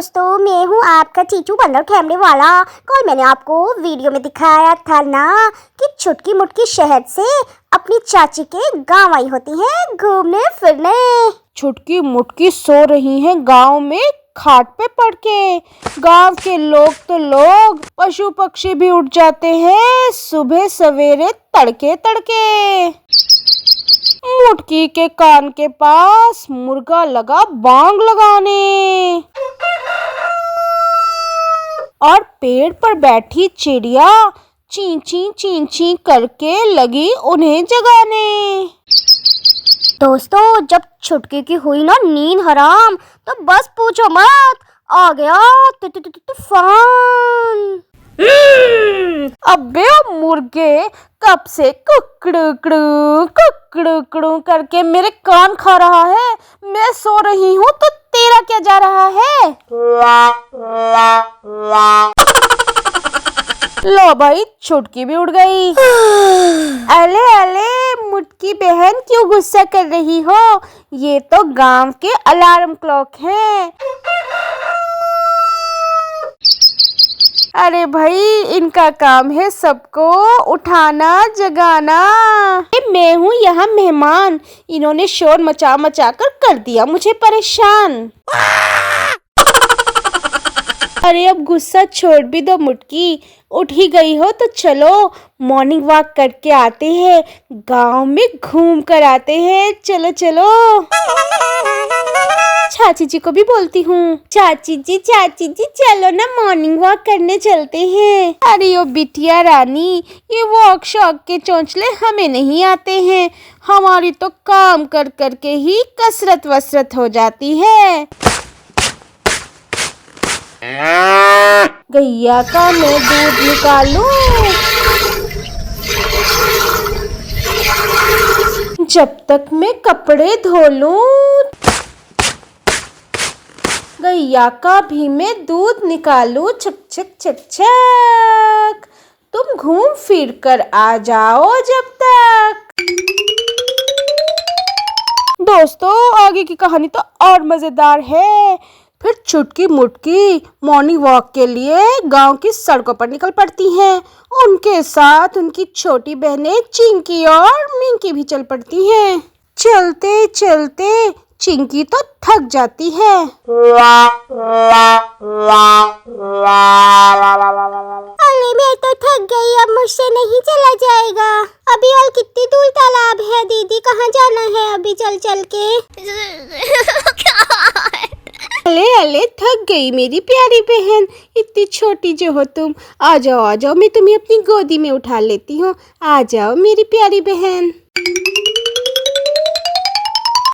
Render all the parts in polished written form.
दोस्तों, मैं हूँ आपका चीचू बंदर कैमरे वाला। कल मैंने आपको वीडियो में दिखाया था ना कि छुटकी मुटकी शहर से अपनी चाची के गांव आई होती है घूमने फिरने। छुटकी मुटकी सो रही हैं गांव में खाट पे पड़ के। गांव के लोग पशु पक्षी भी उठ जाते हैं सुबह सवेरे तड़के तड़के। मुटकी के कान के पास मुर्गा लगा बांग लगाने और पेड़ पर बैठी चिड़िया चीं चीं करके लगी उन्हें जगाने। दोस्तों, जब छुटकी की हुई ना नींद हराम तो बस पूछो मत, आ गया तूफान। अबे ओ मुर्गे, कब से कुकड़ू करके मेरे कान खा रहा है। मैं सो रही हूँ तो तेरा क्या जा रहा है। लो भाई, छुटकी भी उड़ गई। अले अले मुटकी बहन, क्यों गुस्सा कर रही हो? ये तो गांव के अलार्म क्लॉक हैं। अरे भाई, इनका काम है सबको उठाना जगाना। मैं हूँ यहाँ मेहमान, इन्होंने शोर मचा मचा कर दिया मुझे परेशान। अरे अब गुस्सा छोड़ भी दो मुटकी, उठ ही गई हो तो चलो मॉर्निंग वॉक करके आते हैं, गांव में घूम कर आते हैं। चलो चलो। चाची जी को भी बोलती हूँ, चाची जी चलो ना मॉर्निंग वॉक करने चलते हैं। अरे ओ बिटिया रानी, ये वॉक शॉक के चौंचले हमें नहीं आते हैं। हमारी तो काम कर कर के ही कसरत वसरत हो जाती है। गैया का मैं दूध निकालूं, जब तक मैं कपड़े धो लूं। गैया का भी मैं दूध निकालूं, छक छक छक छक। तुम घूम फिर कर आ जाओ जब तक। दोस्तों, आगे की कहानी तो और मजेदार है। फिर छुटकी मुटकी मॉर्निंग वॉक के लिए गांव की सड़कों पर निकल पड़ती हैं। उनके साथ उनकी छोटी बहनें चिंकी और मिंकी भी चल पड़ती हैं। चलते चलते चिंकी तो थक जाती है। अरे मैं तो थक गई, अब मुझसे नहीं चला जाएगा। अभी और कितनी दूर तालाब है दीदी, कहाँ जाना है अभी चल चल के। अले अले, थक गई मेरी प्यारी बहन, इतनी छोटी जो हो तुम। आ जाओ, मैं तुम्हें अपनी गोदी में उठा लेती हूँ। आ जाओ मेरी प्यारी बहन।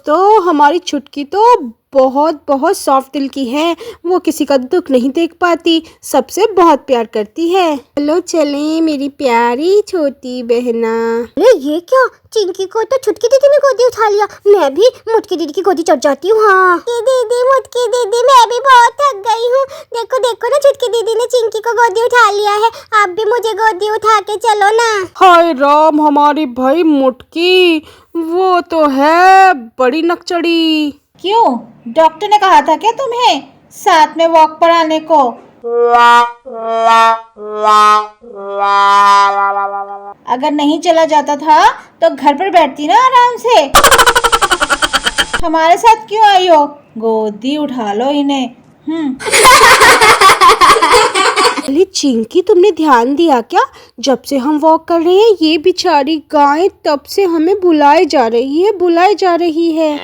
तो हमारी छुटकी तो बहुत सॉफ्ट दिल की है। वो किसी का दुख नहीं देख पाती, सबसे बहुत प्यार करती है। चलो चलें मेरी प्यारी छोटी बहना। अरे ये क्या, चिंकी को तो छुटकी दीदी ने गोदी उठा लिया। मैं भी मुटकी दीदी की गोदी चढ़ जाती हूँ। हाँ दीदी, मुटकी दीदी, मैं भी बहुत थक गई हूँ। देखो देखो ना, छुटकी दीदी ने चिंकी को गोदी उठा लिया है। आप भी मुझे गोदी उठा के चलो ना। हाय राम, हमारी भाई मुटकी, वो तो है बड़ी नकचड़ी। क्यों, डॉक्टर ने कहा था क्या तुम्हें साथ में वॉक पर आने को? अगर नहीं चला जाता था तो घर पर बैठती ना आराम से। हमारे साथ क्यों आई हो? गोदी उठा लो इन्हें। अरे चिंकी, तुमने ध्यान दिया क्या? जब से हम वॉक कर रहे हैं ये बेचारी गाय तब से हमें बुलाए जा रही है।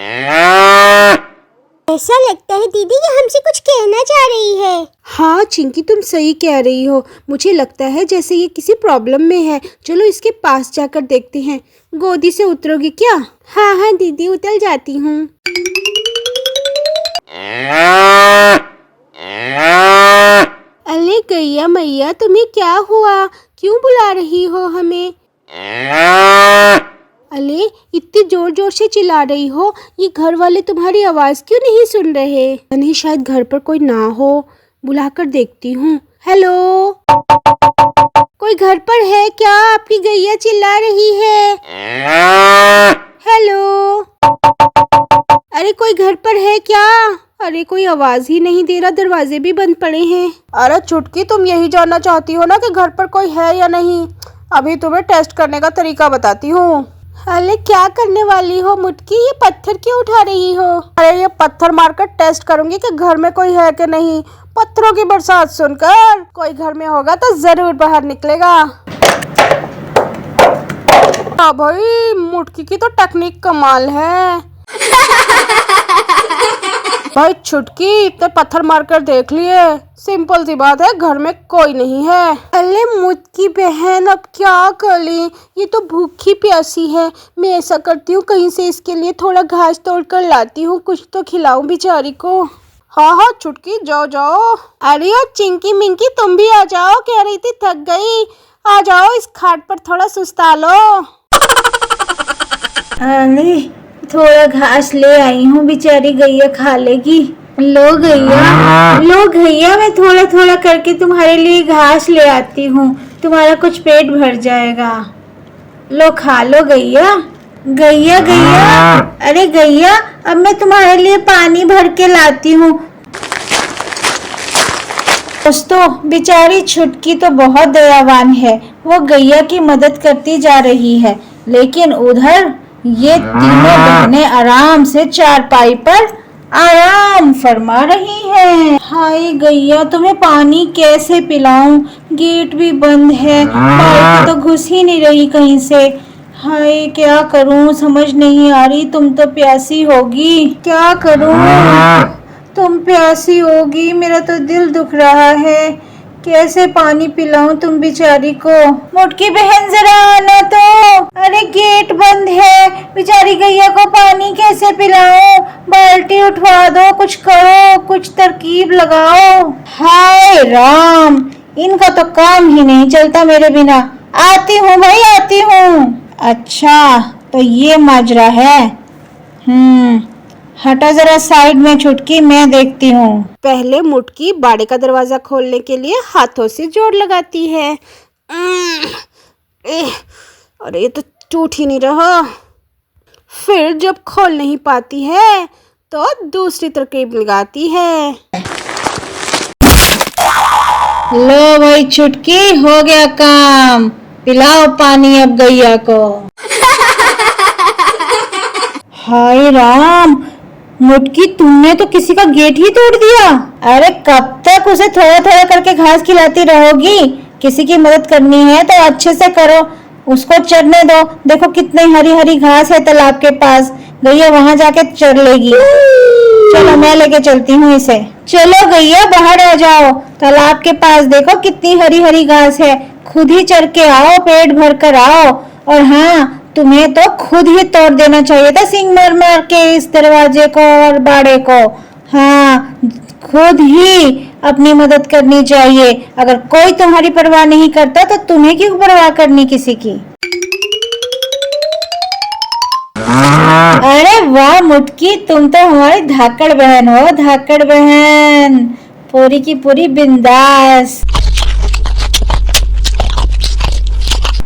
ऐसा लगता है दीदी ये हमसे कुछ कहना चाह रही है। हाँ चिंकी, तुम सही कह रही हो। मुझे लगता है जैसे ये किसी प्रॉब्लम में है। चलो इसके पास जाकर देखते हैं। गोदी से उतरोगी क्या? हाँ दीदी, उतर जाती हूँ। अरे गैया मैया, तुम्हें क्या हुआ? क्यों बुला रही हो हमें? अरे इतनी जोर जोर से चिल्ला रही हो, ये घर वाले तुम्हारी आवाज क्यों नहीं सुन रहे? नहीं, शायद घर पर कोई ना हो, बुलाकर देखती हूँ। हेलो, कोई घर पर है क्या? आपकी गैया चिल्ला रही है। हेलो, अरे कोई घर पर है क्या? अरे कोई आवाज ही नहीं दे रहा, दरवाजे भी बंद पड़े हैं। अरे चुटकी, तुम यही जानना चाहती हो ना कि घर पर कोई है या नहीं? अभी तुम्हें टेस्ट करने का तरीका बताती हूँ। अरे क्या करने वाली हो मुटकी, ये पत्थर क्यों उठा रही हो? अरे ये पत्थर मारकर टेस्ट करूंगी कि घर में कोई है कि नहीं। पत्थरों की बरसात सुनकर कोई घर में होगा तो जरूर बाहर निकलेगा। हाँ भाई, मुटकी की तो टेक्निक कमाल है। भाई छुटकी, इतने पत्थर मारकर देख लिए, सिंपल सी बात है, घर में कोई नहीं है। अरे मुटकी बहन, अब क्या कर ली, ये तो भूखी प्यासी है। मैं ऐसा करती हूँ, कहीं से इसके लिए थोड़ा घास तोड़ कर लाती हूँ, कुछ तो खिलाऊं बेचारी को। हाँ हाँ छुटकी, जाओ जाओ। अरे यार चिंकी मिंकी, तुम भी आ जाओ, कह रही थी थक गई। आ जाओ, इस खाट पर थोड़ा सुस्ता लो। अरे थोड़ा घास ले आई हूँ, बेचारी गैया खा लेगी। लो गैया, मैं थोड़ा थोड़ा करके तुम्हारे लिए घास ले आती हूँ, तुम्हारा कुछ पेट भर जाएगा। लो खा लो गैया। गैया गैया, अरे गैया, अब मैं तुम्हारे लिए पानी भर के लाती हूँ। दोस्तों, बेचारी छुटकी तो बहुत दयावान है, वो गैया की मदद करती जा रही है, लेकिन उधर ये तीनों बहनें आराम से चारपाई पर आराम फरमा रही हैं। हाय गैया, तुम्हें पानी कैसे पिलाऊं, गेट भी बंद है, बाल्टी तो घुस ही नहीं रही कहीं से। हाय क्या करूं, समझ नहीं आ रही। तुम तो प्यासी होगी, क्या करूं? तुम प्यासी होगी, मेरा तो दिल दुख रहा है, कैसे पानी पिलाऊं तुम बेचारी को। मुटकी बहन जरा आना तो। अरे गेट बंद है, बेचारी गैया को पानी कैसे पिलाऊं? बाल्टी उठवा दो, कुछ करो, कुछ तरकीब लगाओ। हाय राम, इनका तो काम ही नहीं चलता मेरे बिना। आती हूँ भाई, आती हूँ। अच्छा तो ये माजरा है। हटा जरा साइड में छुटकी, मैं देखती हूँ। पहले मुटकी बाड़े का दरवाजा खोलने के लिए हाथों से जोर लगाती है। अरे ये तो टूट ही नहीं रहा। फिर जब खोल नहीं पाती है तो दूसरी तरकीब लगाती है। लो भाई छुटकी, हो गया काम, पिलाओ पानी अब गैया को। हाय राम, मुटकी तुमने तो किसी का गेट ही तोड़ दिया। अरे कब तक उसे थोड़ा थोड़ा करके घास खिलाती रहोगी? किसी की मदद करनी है तो अच्छे से करो, उसको चरने दो। देखो कितनी हरी हरी घास है तालाब के पास, गैया वहां जाके चर लेगी। चलो मैं लेके चलती हूँ इसे। चलो गैया बाहर आ जाओ, तालाब के पास देखो कितनी हरी हरी घास है, खुद ही चर के आओ, पेट भर कर आओ। और हाँ, तुम्हें तो खुद ही तोड़ देना चाहिए था सींग मार मार के इस दरवाजे को और बाड़े को। हाँ, खुद ही अपनी मदद करनी चाहिए। अगर कोई तुम्हारी परवाह नहीं करता तो तुम्हें क्यों परवाह करनी किसी की। अरे वाह मुटकी, तुम तो हमारी धाकड़ बहन हो, धाकड़ बहन, पूरी की पूरी बिंदास।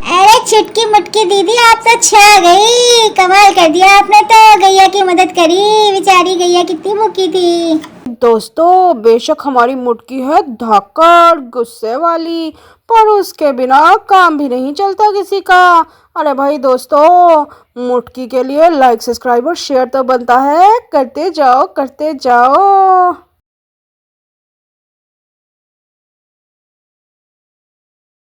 अरे छुटकी मुटकी दीदी, आप तो छा गई, कमाल कर दिया आपने तो, गैया की मदद करी, बेचारी गैया कितनी भूखी थी। दोस्तों, बेशक हमारी मुटकी है धाकड़ गुस्से वाली, पर उसके बिना काम भी नहीं चलता किसी का। अरे भाई दोस्तों, मुटकी के लिए लाइक सब्सक्राइब और शेयर तो बनता है, करते जाओ करते जाओ।